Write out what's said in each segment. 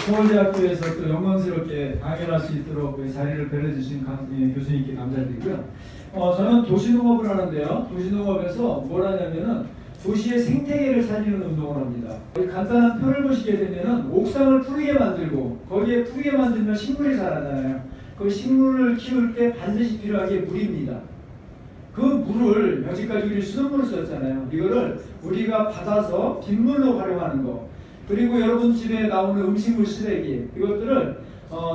서울대학교에서 또 영광스럽게 강연할 수 있도록 그 자리를 배려주신 교수님께 감사드리고요. 저는 도시농업을 하는데요. 도시농업에서 뭘 하냐면은 도시의 생태계를 살리는 운동을 합니다. 간단한 표를 보시게 되면은 옥상을 푸르게 만들고 거기에 푸르게 만들면 식물이 자라잖아요. 그 식물을 키울 때 반드시 필요한 게 물입니다. 그 물을 여지까지 우리 수돗물을 썼잖아요. 이거를 우리가 받아서 빗물로 활용하는 거. 그리고 여러분 집에 나오는 음식물 쓰레기 이것들을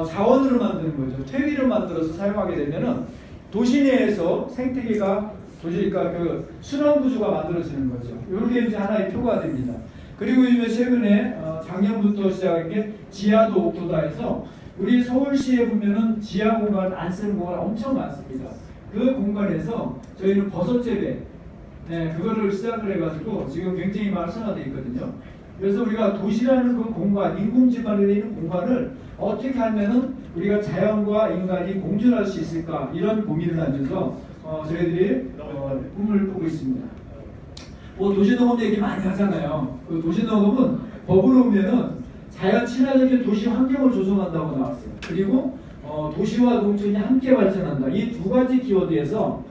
자원으로 만드는 거죠. 퇴비로 만들어서 사용하게 되면은 도시 내에서 생태계가 도시가 그 순환 구조가 만들어지는 거죠. 이게 이제 하나의 표가 됩니다. 그리고 이제 최근에 작년부터 시작한 게 지하도 옥토다 해서 우리 서울시에 보면은 지하 공간 안 쓰는 공간 엄청 많습니다. 그 공간에서 저희는 버섯 재배 그거를 시작을 해가지고 지금 굉장히 활성화되어 있거든요. 그래서 우리가 도시라는 그 공간, 인공지반에 있는 공간을 어떻게 하면은 우리가 자연과 인간이 공존할 수 있을까 이런 고민을 하면서 저희들이 꿈을 꾸고 있습니다. 도시농업 얘기 많이 하잖아요. 그 도시농업은 법으로 보면은 자연 친화적인 도시 환경을 조성한다고 나왔어요. 그리고 도시와 농촌이 함께 발전한다. 이 두 가지 키워드에서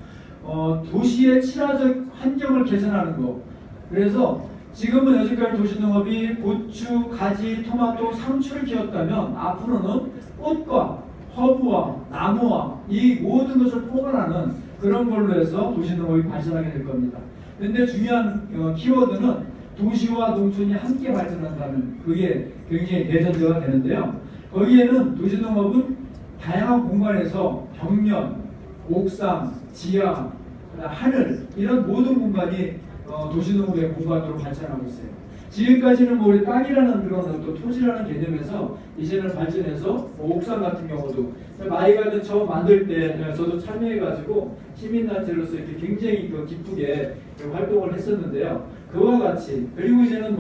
도시의 친화적 환경을 개선하는 거. 그래서 지금은 여지까지 도시농업이 고추, 가지, 토마토, 상추를 키웠다면 앞으로는 꽃과 허브와 나무와 이 모든 것을 포괄하는 그런 걸로 해서 도시농업이 발전하게 될 겁니다. 그런데 중요한 키워드는 도시와 농촌이 함께 발전한다는 그게 굉장히 대전제가 되는데요. 거기에는 도시농업은 다양한 공간에서 벽면, 옥상, 지하, 하늘 이런 모든 공간이 도시농업의 공간으로 발전하고 있어요. 지금까지는 우리 땅이라는 그런 또 토지라는 개념에서 이제는 발전해서 옥상 같은 경우도 마이가든 처음 만들 때 저도 참여해가지고 시민단체로서 이렇게 굉장히 기쁘게 활동을 했었는데요. 그와 같이 그리고 이제는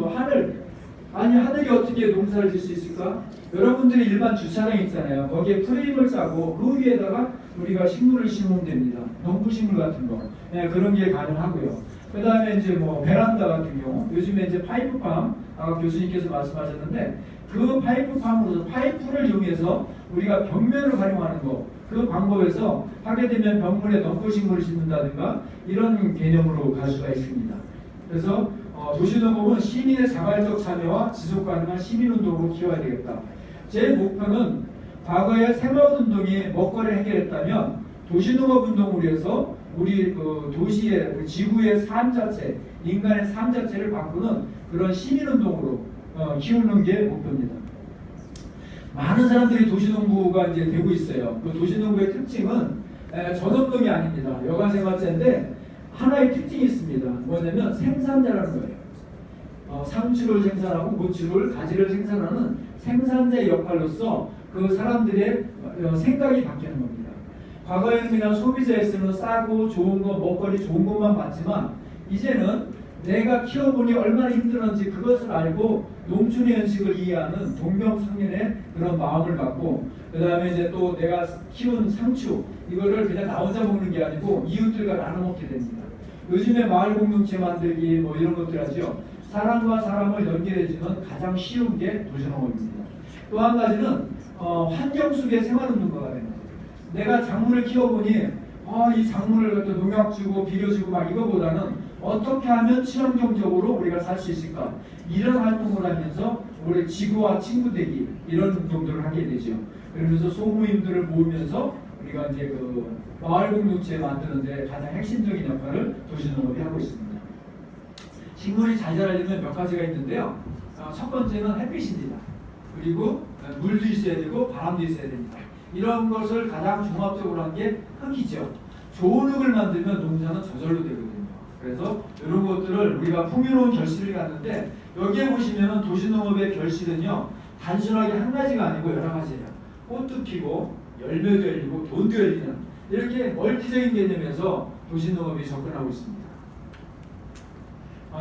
하늘이 어떻게 농사를 질 수 있을까? 여러분들이 일반 주차장 있잖아요. 거기에 프레임을 짜고 그 위에다가 우리가 식물을 심으면 됩니다. 농부식물 같은 거 그런 게 가능하고요. 그 다음에 이제 베란다 같은 경우 요즘에 이제 파이프팜 아까 교수님께서 말씀하셨는데 그 파이프팜으로서 파이프를 이용해서 우리가 벽면을 활용하는 거 그 방법에서 하게 되면 벽면에 농부식물을 심는다든가 이런 개념으로 갈 수가 있습니다. 그래서 도시농업은 시민의 자발적 참여와 지속가능한 시민운동으로 키워야 되겠다. 제 목표는 과거에 새마을운동이 먹거리를 해결했다면 도시농업운동으로 해서 우리 도시의 우리 지구의 삶 자체, 인간의 삶 자체를 바꾸는 그런 시민운동으로 키우는 게 목표입니다. 많은 사람들이 도시농부가 이제 되고 있어요. 그 도시농부의 특징은 전업농이 아닙니다. 여가생활제인데 하나의 특징이 있습니다. 뭐냐면 생산자라는 거예요. 상추를 생산하고 고추를, 가지를 생산하는 생산자의 역할로서 그 사람들의 생각이 바뀌는 겁니다. 과거에는 그냥 소비자에서는 싸고 좋은 거, 먹거리 좋은 것만 봤지만 이제는 내가 키워보니 얼마나 힘들었는지 그것을 알고 농촌의 현실을 이해하는 동병상련의 그런 마음을 갖고 그 다음에 이제 또 내가 키운 상추 이거를 그냥 나 혼자 먹는 게 아니고 이웃들과 나눠 먹게 됩니다. 요즘에 마을 공동체 만들기 이런 것들 하죠. 사람과 사람을 연결해주는 가장 쉬운 게 도시농업입니다. 또 한 가지는 환경 속의 생활운동가가 되는 거예요. 내가 작물을 키워보니 이 작물을 갖다 농약 주고 비료 주고 막 이거보다는 어떻게 하면 친환경적으로 우리가 살 수 있을까 이런 활동을 하면서 우리 지구와 친구 되기 이런 운동들을 하게 되죠. 그러면서 소모임들을 모으면서 우리가 이제 마을 공동체 만드는데 가장 핵심적인 역할을 도시농업이 하고 있습니다. 식물이 잘 자라려면 몇 가지가 있는데요. 첫 번째는 햇빛입니다. 그리고 물도 있어야 되고 바람도 있어야 됩니다. 이런 것을 가장 종합적으로 한 게 흙이죠. 좋은 흙을 만들면 농사는 저절로 되거든요. 그래서 이런 것들을 우리가 풍요로운 결실을 갖는데 여기에 보시면 도시농업의 결실은요 단순하게 한 가지가 아니고 여러 가지예요. 꽃도 피고 열매도 열리고 돈도 열리는 이렇게 멀티적인 개념에서 도시농업이 접근하고 있습니다.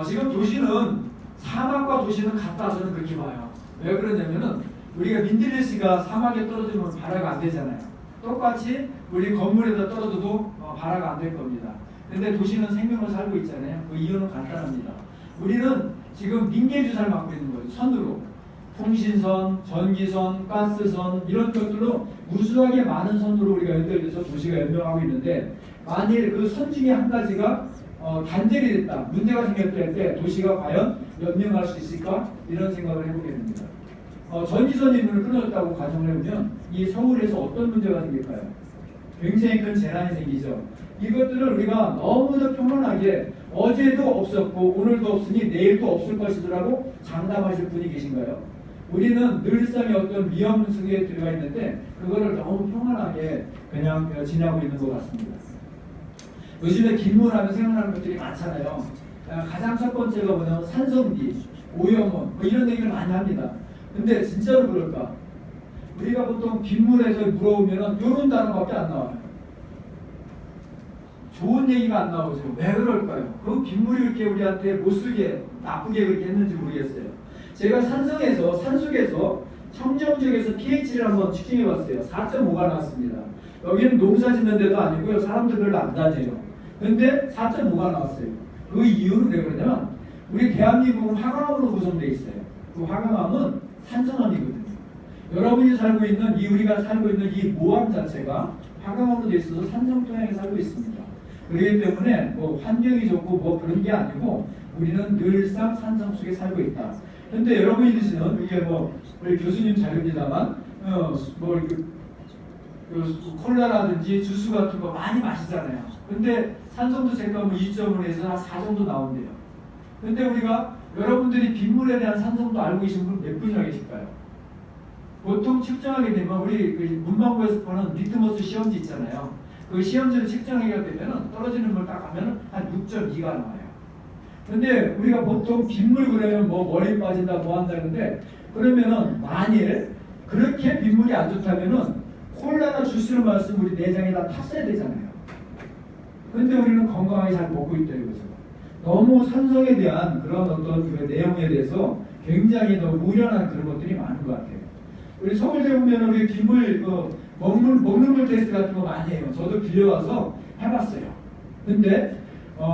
지금 도시는 사막과 도시는 같다 저는 그렇게 봐요. 왜 그러냐면은 우리가 민들레씨가 사막에 떨어지면 발화가 안 되잖아요. 똑같이 우리 건물에다 떨어져도 발화가 안 될 겁니다. 근데 도시는 생명을 살고 있잖아요. 그 이유는 간단합니다. 우리는 지금 민계주사를 맡고 있는 거죠. 선으로. 통신선, 전기선, 가스선 이런 것들로 무수하게 많은 선으로 우리가 연결돼서 도시가 연명하고 있는데 만일 그 선 중에 한 가지가 단절이 됐다, 문제가 생겼을 때 도시가 과연 연명할 수 있을까? 이런 생각을 해보게 됩니다. 전기선이 문을 끊어졌다고 가정을 해보면 이 서울에서 어떤 문제가 생길까요? 굉장히 큰 재난이 생기죠. 이것들을 우리가 너무도 평온하게 어제도 없었고 오늘도 없으니 내일도 없을 것이라고 장담하실 분이 계신가요? 우리는 늘상의 어떤 위험 속에 들어가 있는데 그거를 너무 평안하게 그냥 지나고 있는 것 같습니다. 요즘에 빈문하면 생각나는 것들이 많잖아요. 가장 첫 번째가 뭐냐면 산성비, 오염원 뭐 이런 얘기를 많이 합니다. 근데 진짜로 그럴까? 우리가 보통 빈문에서 물어보면 이런 단어밖에 안 나와요. 좋은 얘기가 안 나오죠. 왜 그럴까요? 그 빗물이 이렇게 우리한테 못쓰게 나쁘게 그렇게 했는지 모르겠어요. 제가 산속에서 청정지역에서 pH를 한번 측정해봤어요. 4.5가 나왔습니다. 여기는 농사 짓는 데도 아니고요. 사람들 별로 안 다녀요. 근데 4.5가 나왔어요. 그 이유는 왜 그러냐면 우리 대한민국은 화강암으로 구성되어 있어요. 그 화강암은 산성암이거든요. 여러분이 살고 있는 우리가 살고 있는 이 모암 자체가 화강암으로 되어 있어서 산성토양에 살고 있습니다. 그렇기 때문에 뭐 환경이 좋고 뭐 그런 게 아니고 우리는 늘상 산성 속에 살고 있다. 근데 여러분이 드시는 이게 뭐 우리 교수님 자료입니다만 뭐 콜라라든지 주스 같은 거 많이 마시잖아요. 근데 산성도 제가 뭐 2.5에서 한 4 정도 나온대요. 근데 우리가 여러분들이 빗물에 대한 산성도 알고 계신 분 몇 분이나 계실까요? 보통 측정하게 되면 우리 문방구에서 파는 리트머스 시험지 있잖아요. 그 시험지를 측정하게 되면 떨어지는 걸 딱 하면 한 6.2가 나와요. 근데 우리가 보통 빗물 그러면 뭐 머리 빠진다 뭐 한다는데 그러면은 만일 그렇게 빗물이 안 좋다면은 콜라나 주스를 마시면 우리 내장에 다 탔어야 되잖아요. 근데 우리는 건강하게 잘 먹고 있다 이거죠. 너무 산성에 대한 그런 어떤 그 내용에 대해서 굉장히 너무 우려한 그런 것들이 많은 것 같아요. 우리 서울대 보면 우리 빗물 먹는 물 테스트 같은 거 많이 해요. 저도 빌려와서 해봤어요. 근데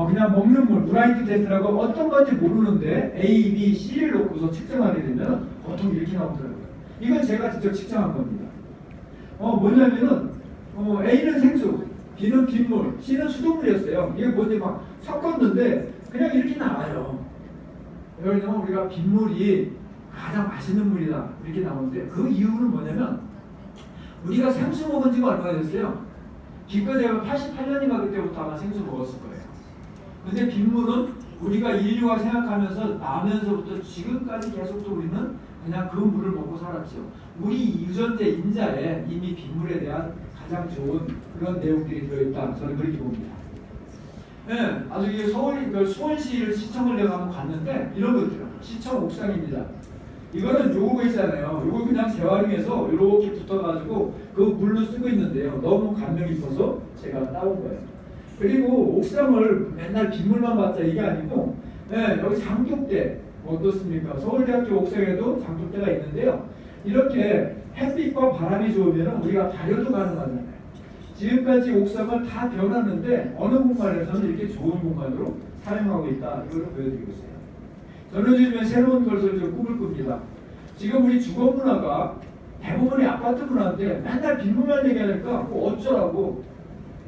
그냥 먹는 물 브라이트 테스트라고 어떤 건지 모르는데 A, B, C를 놓고서 측정하게 되면 보통 이렇게 나오더라고요. 이건 제가 직접 측정한 겁니다. 뭐냐면은 A는 생수, B는 빗물, C는 수돗물이었어요. 이게 뭔지 막 섞었는데 그냥 이렇게 나와요. 왜냐면 우리가 빗물이 가장 맛있는 물이다 이렇게 나오는데 그 이유는 뭐냐면 우리가 생수 먹은 지가 얼마나 됐어요? 기껏 제가 88년인가 그때부터 아마 생수 먹었을 거예요. 근데 빗물은 우리가 인류가 생각하면서 나면서부터 지금까지 계속 우리는 그냥 그 물을 먹고 살았죠. 우리 유전자 인자에 이미 빗물에 대한 가장 좋은 그런 내용들이 들어있다. 저는 그렇게 봅니다. 네, 아주 이게 수원시를 시청을 내가 한번 갔는데 이런 거 있더라고요. 시청 옥상입니다. 이거는 요거 있잖아요. 요거 그냥 재활용해서 이렇게 붙어가지고 그 물로 쓰고 있는데요. 너무 감명 깊어서 제가 따온 거예요. 그리고 옥상을 맨날 빗물만 봤자 이게 아니고 네, 여기 장독대 어떻습니까? 서울대학교 옥상에도 장독대가 있는데요. 이렇게 햇빛과 바람이 좋으면 우리가 발효도 가능하잖아요. 지금까지 옥상을 다 변하는데 어느 공간에서는 이렇게 좋은 공간으로 사용하고 있다. 이걸 보여드리고 있어요. 저는 요즘에 새로운 것을 좀 꿈을 꿉니다. 지금 우리 주거 문화가 대부분이 아파트 문화인데 맨날 빗물만 얘기하니까 뭐 어쩌라고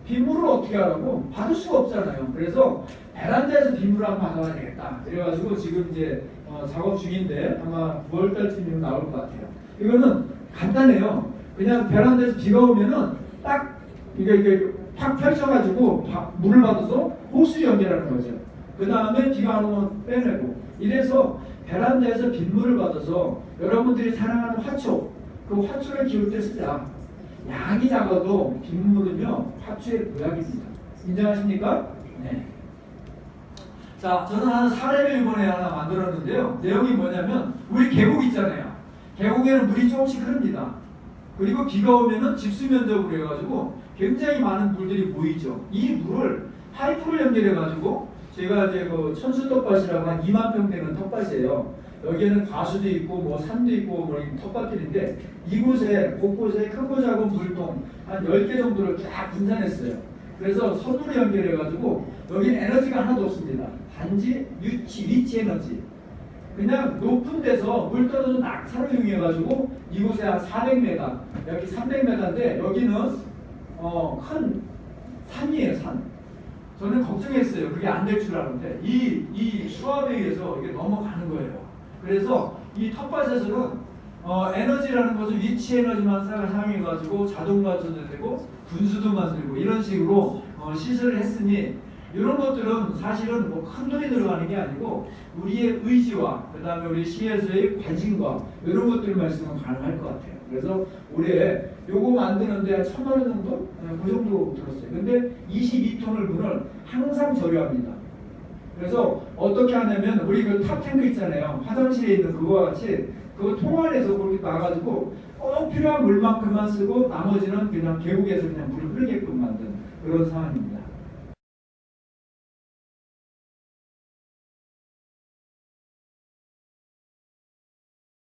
빗물을 어떻게 하라고 받을 수가 없잖아요. 그래서 베란다에서 빗물을 한번 받아야 되겠다. 그래가지고 지금 이제 작업 중인데 아마 9월달쯤이면 나올 것 같아요. 이거는 간단해요. 그냥 베란다에서 비가 오면은 딱 이게 팍 펼쳐가지고 물을 받아서 호수 연결하는 거죠. 그 다음에 비가 안 오면 빼내고 이래서 베란다에서 빗물을 받아서 여러분들이 사랑하는 화초 그 화초를 키울 때 쓰자. 양이 작아도 빗물은요 화초의 보약입니다. 인정하십니까? 네. 자, 저는 하나 사례를 이번에 하나 만들었는데요. 내용이 뭐냐면 우리 계곡 있잖아요. 계곡에는 물이 조금씩 흐릅니다. 그리고 비가 오면은 집수면적으로 해가지고 굉장히 많은 물들이 모이죠. 이 물을 파이프를 연결해가지고 제가 이제 그 천수떡밭이라고 한 2만 평 되는 텃밭이에요. 여기에는 가수도 있고 뭐 산도 있고 뭐 텃밭들인데 이곳에 곳곳에 크고 작은 물통 한 10개 정도를 쫙 분산했어요. 그래서 선으로 연결해가지고 여기는 에너지가 하나도 없습니다. 단지 위치 에너지. 그냥 높은 데서 물 떨어져 낙차로 이용해가지고 이곳에 한 400m, 여기 300m인데 여기는 큰 산이에요, 산. 저는 걱정했어요. 그게 안 될 줄 알았는데 이 수압에 의해서 이게 넘어가는 거예요. 그래서 이 텃밭에서는 에너지라는 것은 위치 에너지만 사용해가지고 자동 발전도 되고 분수도 만들고 이런 식으로 시설을 했으니 이런 것들은 사실은 뭐 큰 돈이 들어가는 게 아니고 우리의 의지와 그 다음에 우리 시에서의 관심과 이런 것들만 있으면 가능할 것 같아요. 그래서 올해 요거 만드는데 한 1,000만 원 정도? 그 정도 들었어요. 근데 22톤을 분을 항상 절유합니다. 그래서 어떻게 하냐면 우리 그 탑탱크 있잖아요. 화장실에 있는 그거와 같이 그 통 안에서 그렇게 놔가지고 꼭 필요한 물만큼만 쓰고 나머지는 그냥 계곡에서 그냥 물을 흐르게끔 만든 그런 상황입니다.